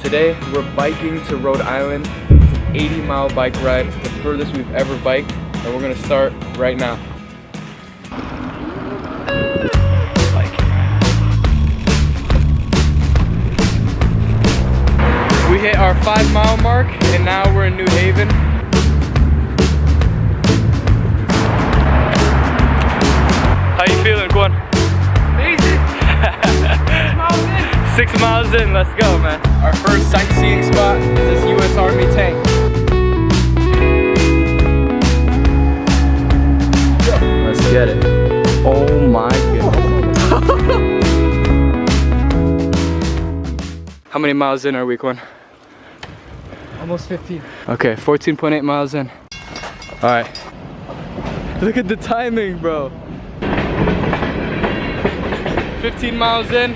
Today we're biking to Rhode Island. It's an 80-mile bike ride, the furthest we've ever biked, and we're gonna start right now. We hit our 5-mile mark, and now we're in New Haven. How you feeling, Quan? Amazing! 6 miles 6 miles in. in, let's go, man. Our first sightseeing spot is this U.S. Army tank. Let's get it. Oh my goodness. How many miles in are we, Quan? Almost 15. Okay, 14.8 miles in. All right. Look at the timing, bro. 15 miles in,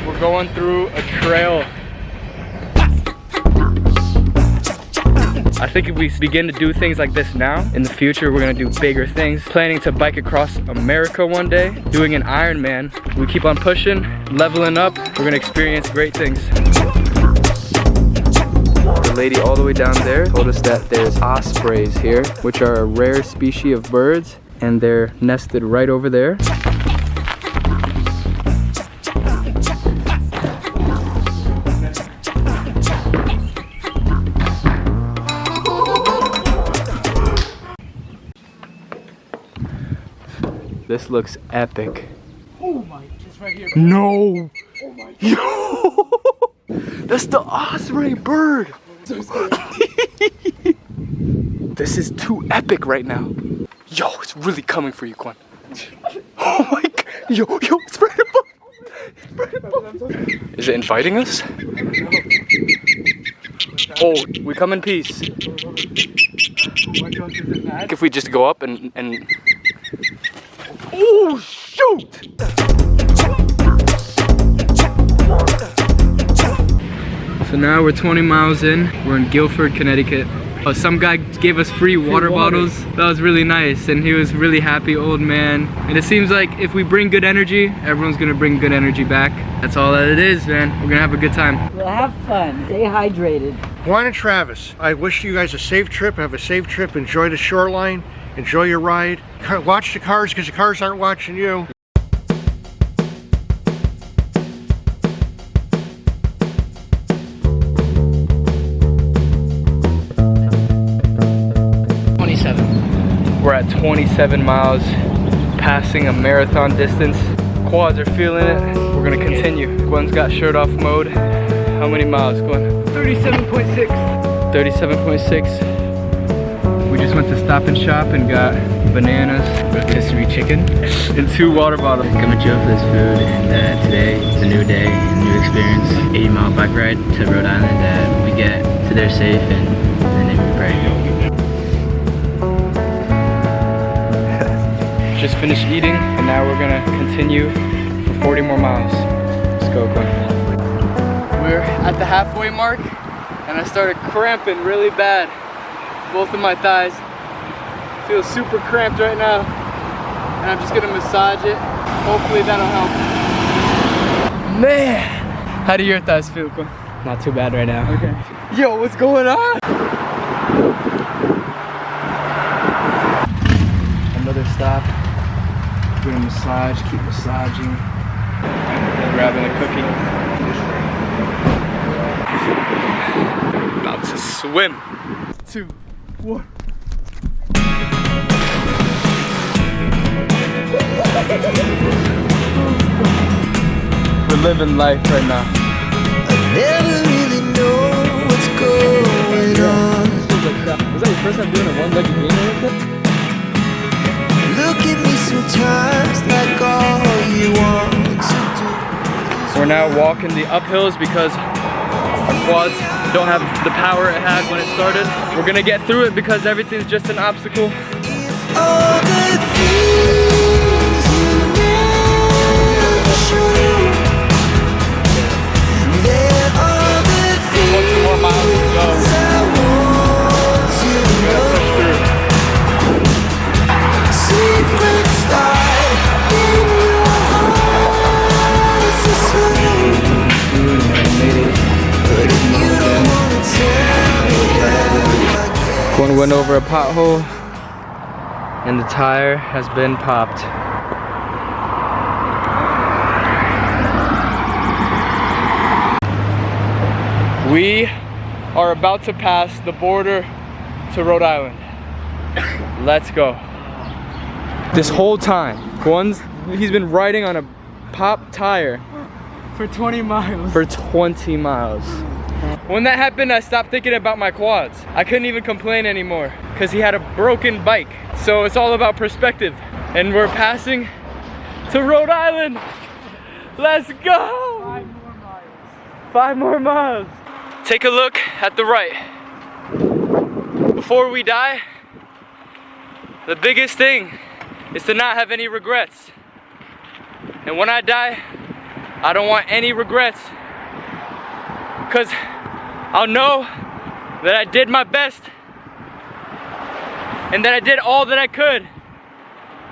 we're going through a trail. I think if we begin to do things like this now, in the future we're gonna do bigger things. Planning to bike across America one day, doing an Ironman. We keep on pushing, leveling up, we're gonna experience great things. The lady all the way down there told us that there's ospreys here, which are a rare species of birds, and they're nested right over there. This looks epic. Oh my, it's right here. No! Oh my. Yo! That's the osprey bird! So scary. This is too epic right now. Yo, it's really coming for you, Quan. Oh my god. Yo, it's right above. It's right above. Is it inviting us? Oh, we come in peace. If we just go up and oh, shoot! So now we're 20 miles in. We're in Guilford, Connecticut. Oh, some guy gave us free water bottles. That was really nice, and he was really happy, old man. And it seems like if we bring good energy, everyone's gonna bring good energy back. That's all that it is, man. We're gonna have a good time. Well, have fun. Stay hydrated. Quan and Travis, I wish you guys a safe trip. Have a safe trip. Enjoy the shoreline. Enjoy your ride. Watch the cars because the cars aren't watching you. We're at 27 miles, passing a marathon distance. Quads are feeling it. We're gonna continue. Gwen's got shirt off mode. How many miles, Gwen? 37.6. 37.6. We just went to Stop and Shop and got bananas, rotisserie chicken, and 2 water bottles. Coming to chill for this food, and today is a new day, a new experience. 80-mile bike ride to Rhode Island. We get to there safe, and then we pray. Just finished eating, and now we're gonna continue for 40 more miles. Let's go, Gwen. We're at the halfway mark, and I started cramping really bad. Both of my thighs feel super cramped right now, and I'm just gonna massage it. Hopefully that'll help. Man, how do your thighs feel, Gwen? Not too bad right now. Okay. Yo, what's going on? Another stop. We're gonna massage, keep massaging. Grabbing a cookie. About to swim. 2, 1. We're living life right now. I never really know what's going on. Was that your first time doing a one-legged game like that? Look at me sometimes like all you want to do. We're now walking the uphills because our quads don't have the power it had when it started. We're gonna get through it because everything's just an obstacle. All the things you never show. There are the things 20 more miles to go. I want you to know. Secrets start in your heart. It's a sweet. But if you Quan went over a pothole and the tire has been popped. We are about to pass the border to Rhode Island. Let's go. This whole time, he's been riding on a popped tire For 20 miles. for 20 miles. When that happened, I stopped thinking about my quads. I couldn't even complain anymore because he had a broken bike. So it's all about perspective. And we're passing to Rhode Island. Let's go. 5 more miles. 5 more miles. Take a look at the right. Before we die, the biggest thing is to not have any regrets. And when I die, I don't want any regrets, because I'll know that I did my best and that I did all that I could.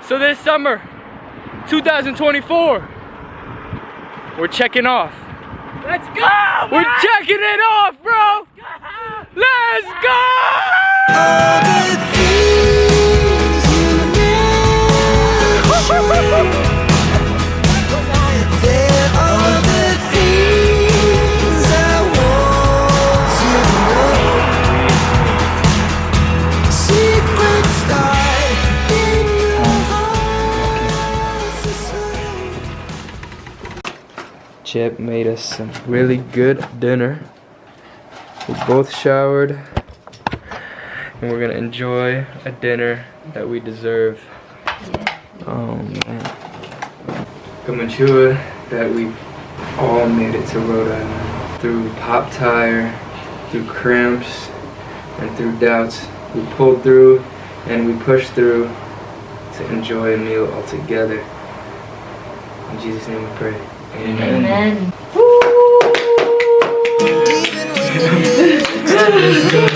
So this summer, 2024, we're checking off. Let's go! We're checking it off, bro! Let's go! All the things you never showed. There are the things I want to know. Secrets die in your heart. Chip made us some really good dinner. We both showered, and we're gonna enjoy a dinner that we deserve. Oh man. Kamachua that we all made it to Rhode Island. Through pop tire, through cramps, and through doubts. We pulled through and we pushed through to enjoy a meal all together. In Jesus' name we pray. Amen. Amen. Even when